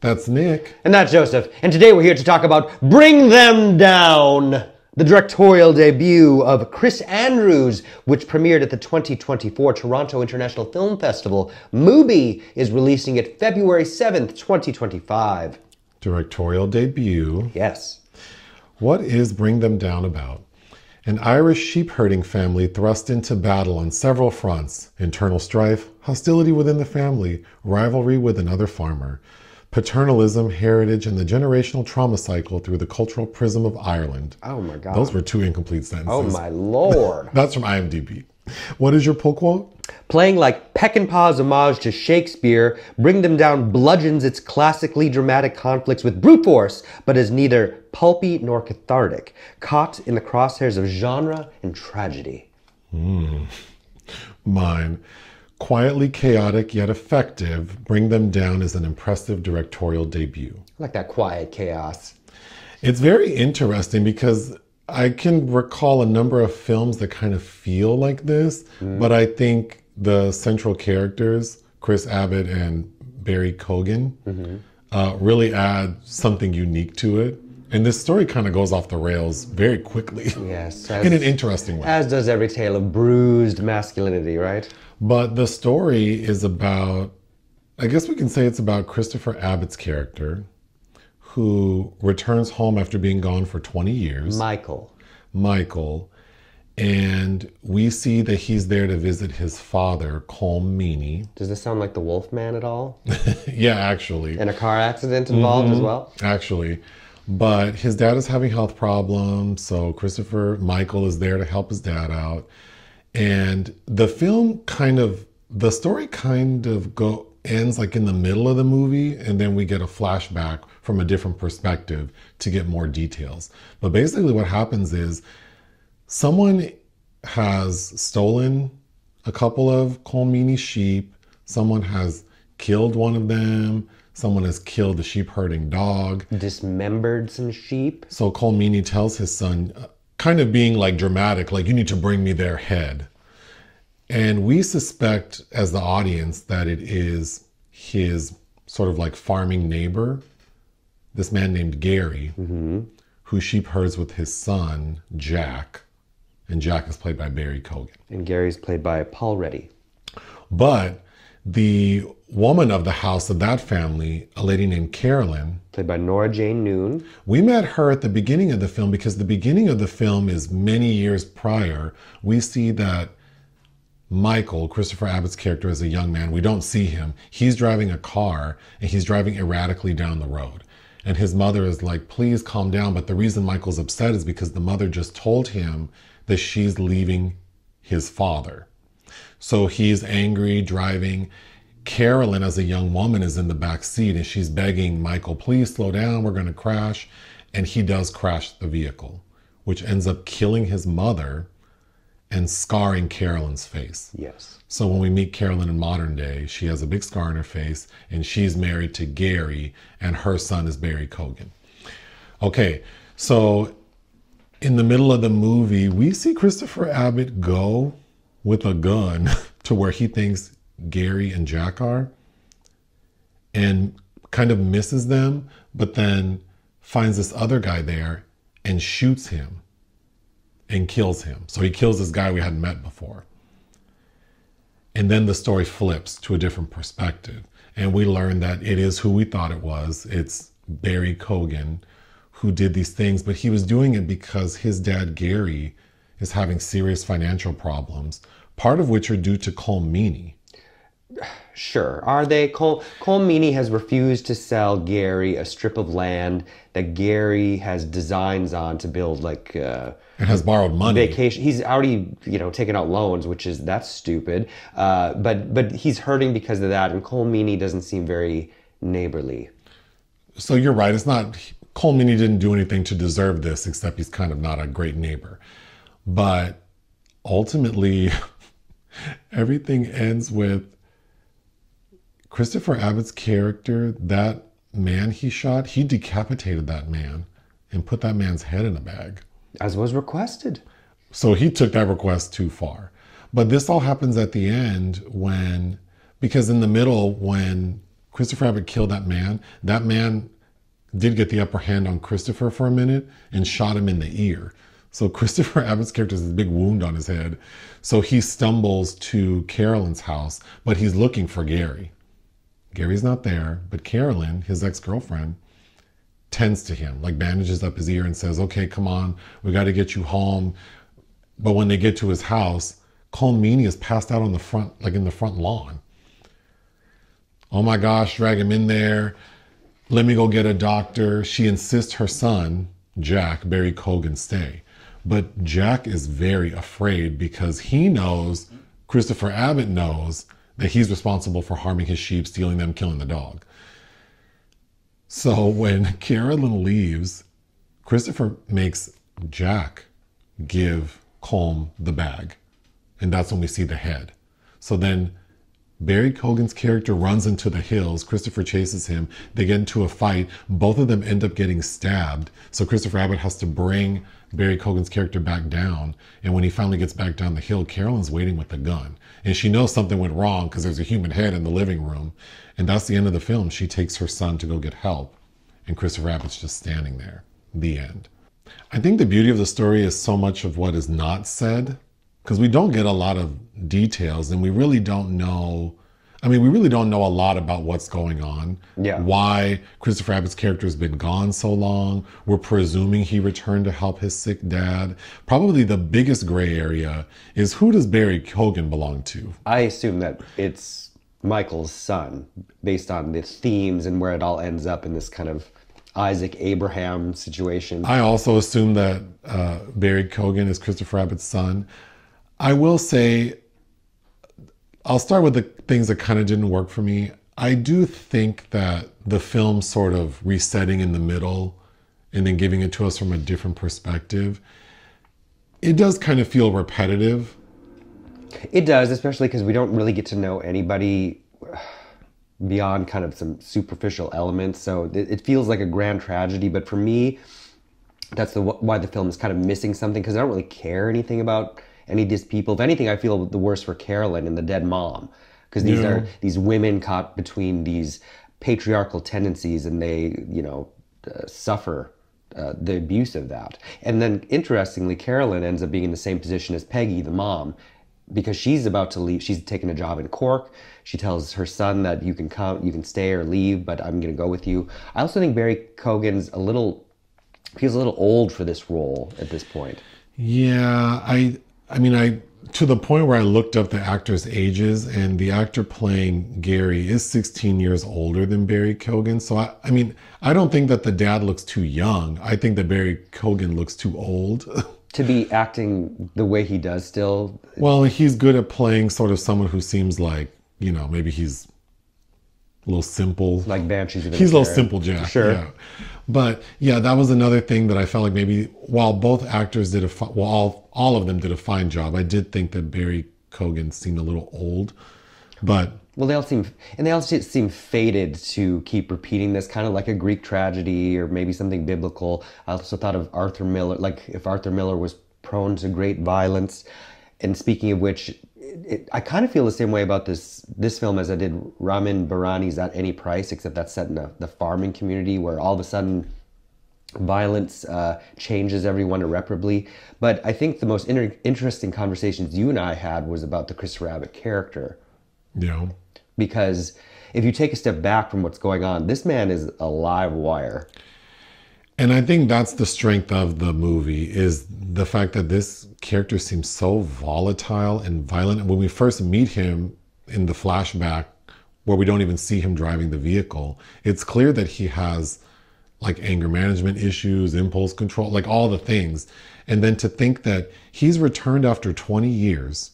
That's Nick. And that's Joseph. And today we're here to talk about Bring Them Down, the directorial debut of Chris Andrews, which premiered at the 2024 Toronto International Film Festival. Mubi is releasing it February 7th, 2025. Directorial debut. Yes. What is Bring Them Down about? An Irish sheep-herding family thrust into battle on several fronts: internal strife, hostility within the family, rivalry with another farmer, paternalism, heritage, and the generational trauma cycle through the cultural prism of Ireland. Oh my God. Those were two incomplete sentences. Oh my Lord. That's from IMDb. What is your pull quote? Playing like Peckinpah's homage to Shakespeare, Bring Them Down bludgeons its classically dramatic conflicts with brute force, but is neither pulpy nor cathartic, caught in the crosshairs of genre and tragedy. Mine. Quietly chaotic yet effective, Bring Them Down is an impressive directorial debut. I like that quiet chaos. It's very interesting because I can recall a number of films that kind of feel like this, but I think the central characters, Chris Abbott and Barry Keoghan, really add something unique to it. And this story kind of goes off the rails very quickly. Yes. In an interesting way. As does every tale of bruised masculinity, right? But the story is about, I guess we can say it's about Christopher Abbott's character, who returns home after being gone for 20 years. Michael. And we see that he's there to visit his father, Colm Meaney. Does this sound like the Wolfman at all? Yeah, actually. And a car accident involved as well? Actually. But his dad is having health problems, so Michael is there to help his dad out. And the story kind of ends like in the middle of the movie, and then we get a flashback from a different perspective to get more details. But basically what happens is someone has stolen a couple of Colm Meaney's sheep, someone has killed one of them, someone has killed the sheep herding dog. Dismembered some sheep. So Colm Meaney tells his son, kind of being like dramatic, like, you need to bring me their head. And we suspect as the audience that it is his sort of like farming neighbor, this man named Gary, who sheep herds with his son, Jack. And Jack is played by Barry Keoghan. And Gary's played by Paul Reddy. But the woman of the house of that family, a lady named Carolyn, played by Nora-Jane Noone. We met her at the beginning of the film because the beginning of the film is many years prior. We see that Michael, Christopher Abbott's character, is a young man. We don't see him. He's driving a car and he's driving erratically down the road. And his mother is like, please calm down. But the reason Michael's upset is because the mother just told him that she's leaving his father. So he's angry, driving. Carolyn, as a young woman, is in the back seat and she's begging Michael, please slow down, we're going to crash. And he does crash the vehicle, which ends up killing his mother and scarring Carolyn's face. Yes. So when we meet Carolyn in modern day, she has a big scar on her face and she's married to Gary and her son is Barry Keoghan. Okay, so in the middle of the movie, we see Christopher Abbott go with a gun to where he thinks Gary and Jack are and kind of misses them, but then finds this other guy there and shoots him and kills him. So he kills this guy we hadn't met before. And then the story flips to a different perspective. And we learn that it is who we thought it was. It's Barry Keoghan who did these things, but he was doing it because his dad, Gary, is having serious financial problems, part of which are due to Colm Meaney. Sure. Are they? Colm Meaney has refused to sell Gary a strip of land that Gary has designs on to build like and has borrowed money. Vacation. He's already, taken out loans, that's stupid. But he's hurting because of that, and Colm Meaney doesn't seem very neighborly. So you're right. It's not, Colm Meaney didn't do anything to deserve this, except he's kind of not a great neighbor. But ultimately, everything ends with Christopher Abbott's character, that man he shot, he decapitated that man and put that man's head in a bag. As was requested. So he took that request too far. But this all happens at the end because in the middle, when Christopher Abbott killed that man did get the upper hand on Christopher for a minute and shot him in the ear. So Christopher Abbott's character has this big wound on his head. So he stumbles to Carolyn's house, but he's looking for Gary. Gary's not there, but Carolyn, his ex-girlfriend, tends to him, like bandages up his ear and says, okay, come on, we got to get you home. But when they get to his house, Colm Meaney is passed out on the front, like in the front lawn. Oh my gosh, drag him in there. Let me go get a doctor. She insists her son, Jack, Barry Keoghan, stay. But Jack is very afraid because he knows, Christopher Abbott knows, that he's responsible for harming his sheep, stealing them, killing the dog. So when Carolyn leaves, Christopher makes Jack give Colm the bag. And that's when we see the head. So then Barry Keoghan's character runs into the hills. Christopher chases him. They get into a fight. Both of them end up getting stabbed. So Christopher Abbott has to bring Barry Keoghan's character back down. And when he finally gets back down the hill, Carolyn's waiting with the gun. And she knows something went wrong because there's a human head in the living room. And that's the end of the film. She takes her son to go get help. And Christopher Abbott's just standing there. The end. I think the beauty of the story is so much of what is not said, because we don't get a lot of details and we really don't know. I mean, we really don't know a lot about what's going on. Yeah. Why Christopher Abbott's character has been gone so long. We're presuming he returned to help his sick dad. Probably the biggest gray area is, who does Barry Keoghan belong to? I assume that it's Michael's son, based on the themes and where it all ends up in this kind of Isaac Abraham situation. I also assume that Barry Keoghan is Christopher Abbott's son. I will say, I'll start with the things that kind of didn't work for me. I do think that the film sort of resetting in the middle and then giving it to us from a different perspective, it does kind of feel repetitive. It does, especially because we don't really get to know anybody beyond kind of some superficial elements. So it feels like a grand tragedy. But for me, that's why the film is kind of missing something, because I don't really care anything about any of these people. If anything, I feel the worse for Carolyn and the dead mom, because these are these women caught between these patriarchal tendencies, and they, suffer the abuse of that. And then, interestingly, Carolyn ends up being in the same position as Peggy, the mom, because she's about to leave. She's taken a job in Cork. She tells her son that you can come, you can stay or leave, but I'm going to go with you. I also think Barry Keoghan's feels a little old for this role at this point. Yeah, I mean, to the point where I looked up the actors' ages, and the actor playing Gary is 16 years older than Barry Keoghan. So, I mean, I don't think that the dad looks too young. I think that Barry Keoghan looks too old. To be acting the way he does still? Well, he's good at playing sort of someone who seems like, maybe he's a little simple. Like Banshees of Inisherin. He's a little simple Jack. Sure. Yeah. But yeah, that was another thing that I felt like maybe while both actors did all of them did a fine job, I did think that Barry Keoghan seemed a little old. But well, they all seem fated to keep repeating this, kind of like a Greek tragedy or maybe something biblical. I also thought of Arthur Miller, like if Arthur Miller was prone to great violence. And speaking of which, I kind of feel the same way about this film as I did Ramin Barani's At Any Price, except that's set in the farming community where all of a sudden violence changes everyone irreparably. But I think the most interesting conversations you and I had was about the Christopher Abbott character. Yeah. Because if you take a step back from what's going on, this man is a live wire. And I think that's the strength of the movie, is the fact that this character seems so volatile and violent. And when we first meet him in the flashback, where we don't even see him driving the vehicle, it's clear that he has like anger management issues, impulse control, like all the things. And then to think that he's returned after 20 years,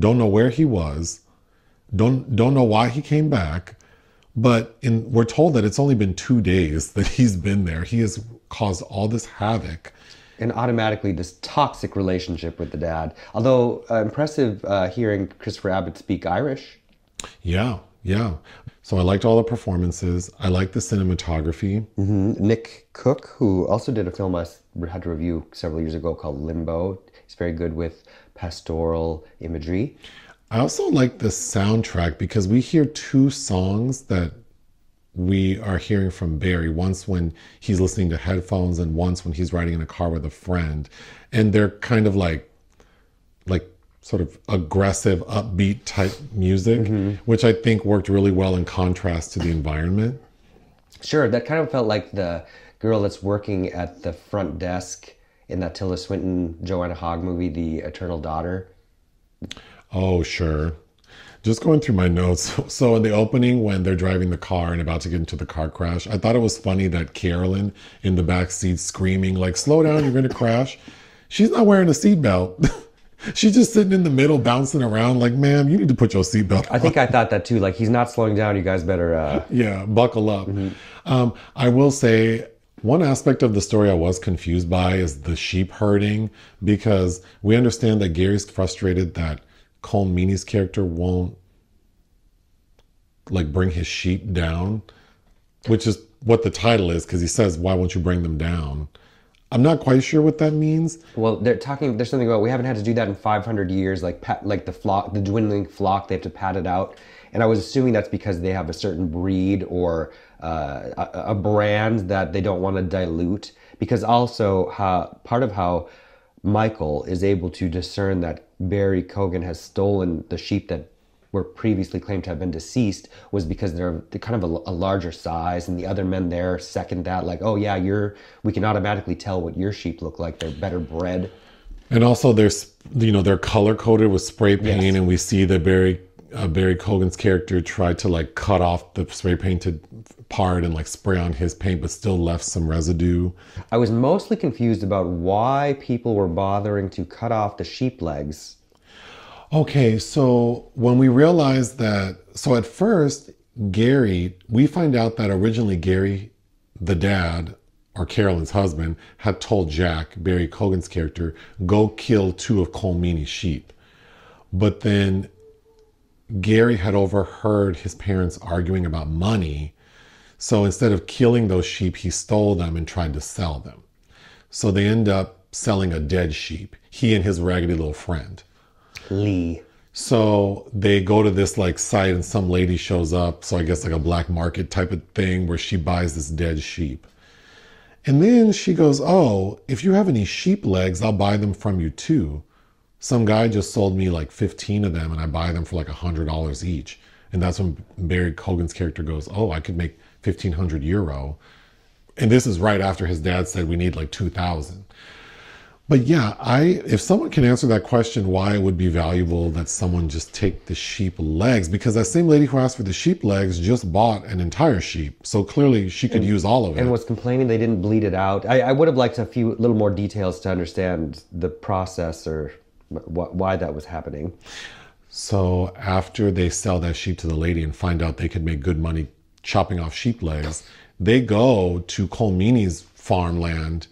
don't know where he was, don't know why he came back, but we're told that it's only been 2 days that he's been there. He has caused all this havoc. And automatically this toxic relationship with the dad. Although impressive hearing Christopher Abbott speak Irish. Yeah. So I liked all the performances. I liked the cinematography. Mm-hmm. Nick Cook, who also did a film I had to review several years ago called Limbo. He's very good with pastoral imagery. I also like the soundtrack because we hear two songs that we are hearing from Barry, once when he's listening to headphones and once when he's riding in a car with a friend. And they're kind of like sort of aggressive, upbeat type music, which I think worked really well in contrast to the environment. Sure, that kind of felt like the girl that's working at the front desk in that Tilda Swinton, Joanna Hogg movie, The Eternal Daughter. Oh, sure. Just going through my notes. So in the opening, when they're driving the car and about to get into the car crash, I thought it was funny that Carolyn in the back seat screaming, like, slow down, you're going to crash. She's not wearing a seatbelt. She's just sitting in the middle, bouncing around like, ma'am, you need to put your seatbelt on. I think I thought that too. Like, he's not slowing down. You guys better... Yeah, buckle up. I will say, one aspect of the story I was confused by is the sheep herding, because we understand that Gary's frustrated that Colm Meaney's character won't like bring his sheep down, which is what the title is, because he says, why won't you bring them down? I'm not quite sure what that means. Well, there's something about, we haven't had to do that in 500 years, like the dwindling flock, they have to pat it out. And I was assuming that's because they have a certain breed or a brand that they don't want to dilute. Because also, part of how Michael is able to discern that Barry Keoghan has stolen the sheep that were previously claimed to have been deceased was because they're kind of a larger size, and the other men there second that, like, oh yeah, we can automatically tell what your sheep look like. They're better bred. And also they're color coded with spray paint, yes. And we see that Barry Keoghan's character tried to like cut off the spray painted part and like spray on his paint, but still left some residue. I was mostly confused about why people were bothering to cut off the sheep legs. Okay, so when we realized that, so at first, Gary, we find out that originally Gary, the dad, or Carolyn's husband, had told Jack, Barry Keoghan's character, go kill 2 of Colm Meaney's sheep. But then Gary had overheard his parents arguing about money. So instead of killing those sheep, he stole them and tried to sell them. So they end up selling a dead sheep, he and his raggedy little friend. Lee. So they go to this like site and some lady shows up. So I guess like a black market type of thing where she buys this dead sheep. And then she goes, oh, if you have any sheep legs, I'll buy them from you too. Some guy just sold me like 15 of them and I buy them for like $100 each. And that's when Barry Keoghan's character goes, oh, I could make 1,500 euro. And this is right after his dad said we need like 2,000. But yeah, if someone can answer that question, why it would be valuable that someone just take the sheep legs, because that same lady who asked for the sheep legs just bought an entire sheep. So clearly she could use all of it. And was complaining they didn't bleed it out. I would have liked a few little more details to understand the process or why that was happening. So after they sell that sheep to the lady and find out they could make good money chopping off sheep legs, they go to Colm Meaney's farmland.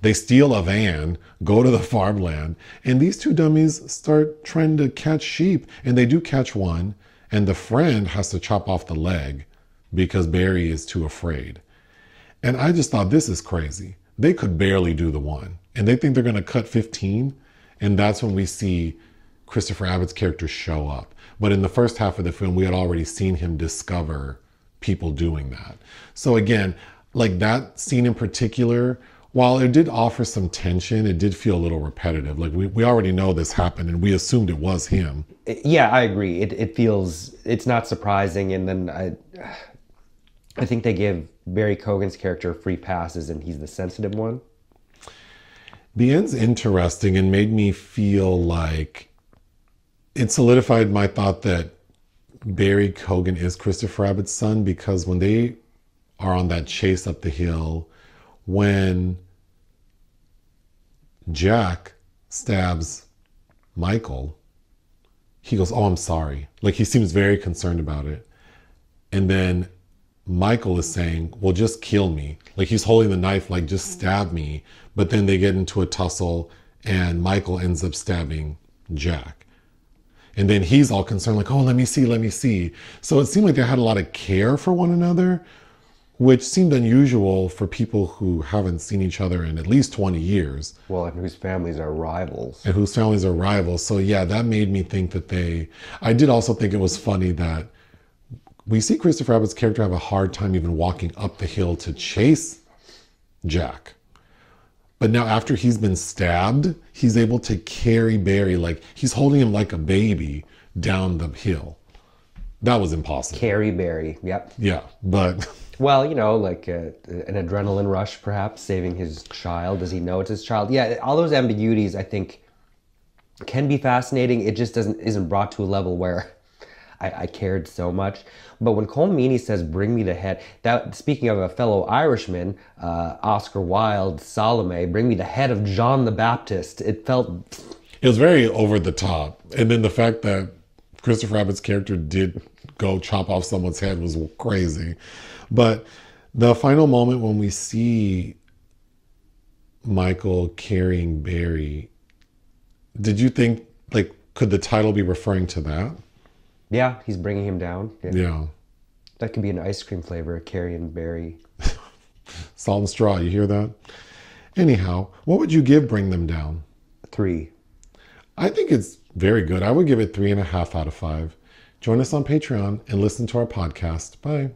They steal a van, go to the farmland, and these 2 dummies start trying to catch sheep. And they do catch one, and the friend has to chop off the leg because Barry is too afraid. And I just thought, this is crazy. They could barely do the one. And they think they're going to cut 15. And that's when we see Christopher Abbott's character show up. But in the first half of the film, we had already seen him discover people doing that. So again, like that scene in particular, while it did offer some tension, it did feel a little repetitive. Like we already know this happened and we assumed it was him. Yeah, I agree. It's not surprising. And then I think they give Barry Keoghan's character free passes and he's the sensitive one. The end's interesting and made me feel like it solidified my thought that Barry Keoghan is Christopher Abbott's son, because when they are on that chase up the hill, when Jack stabs Michael, he goes, oh, I'm sorry. Like he seems very concerned about it. And then Michael is saying, well, just kill me. Like he's holding the knife, like just stab me. But then they get into a tussle and Michael ends up stabbing Jack. And then he's all concerned, like, oh, let me see. So it seemed like they had a lot of care for one another, which seemed unusual for people who haven't seen each other in at least 20 years. Well, and whose families are rivals. So yeah, that made me think that I did also think it was funny that we see Christopher Abbott's character have a hard time even walking up the hill to chase Jack. But now after he's been stabbed, he's able to carry Barry, like he's holding him like a baby down the hill. That was impossible. Carry Barry, yep. Yeah, but... Well, you know, like an adrenaline rush, perhaps, saving his child. Does he know it's his child? Yeah, all those ambiguities, I think, can be fascinating. It just isn't brought to a level where I cared so much. But when Colm Meaney says, bring me the head, that, speaking of a fellow Irishman, Oscar Wilde, Salome, bring me the head of John the Baptist, it felt... It was very over the top. And then the fact that Christopher Abbott's character did go chop off someone's head was crazy. But the final moment when we see Michael carrying Barry, did you think, like, could the title be referring to that? Yeah, he's bringing him down. Yeah. That could be an ice cream flavor, carrying Barry. Salt and straw, you hear that? Anyhow, what would you give Bring Them Down? 3. I think it's very good. I would give it 3.5 out of 5. Join us on Patreon and listen to our podcast. Bye.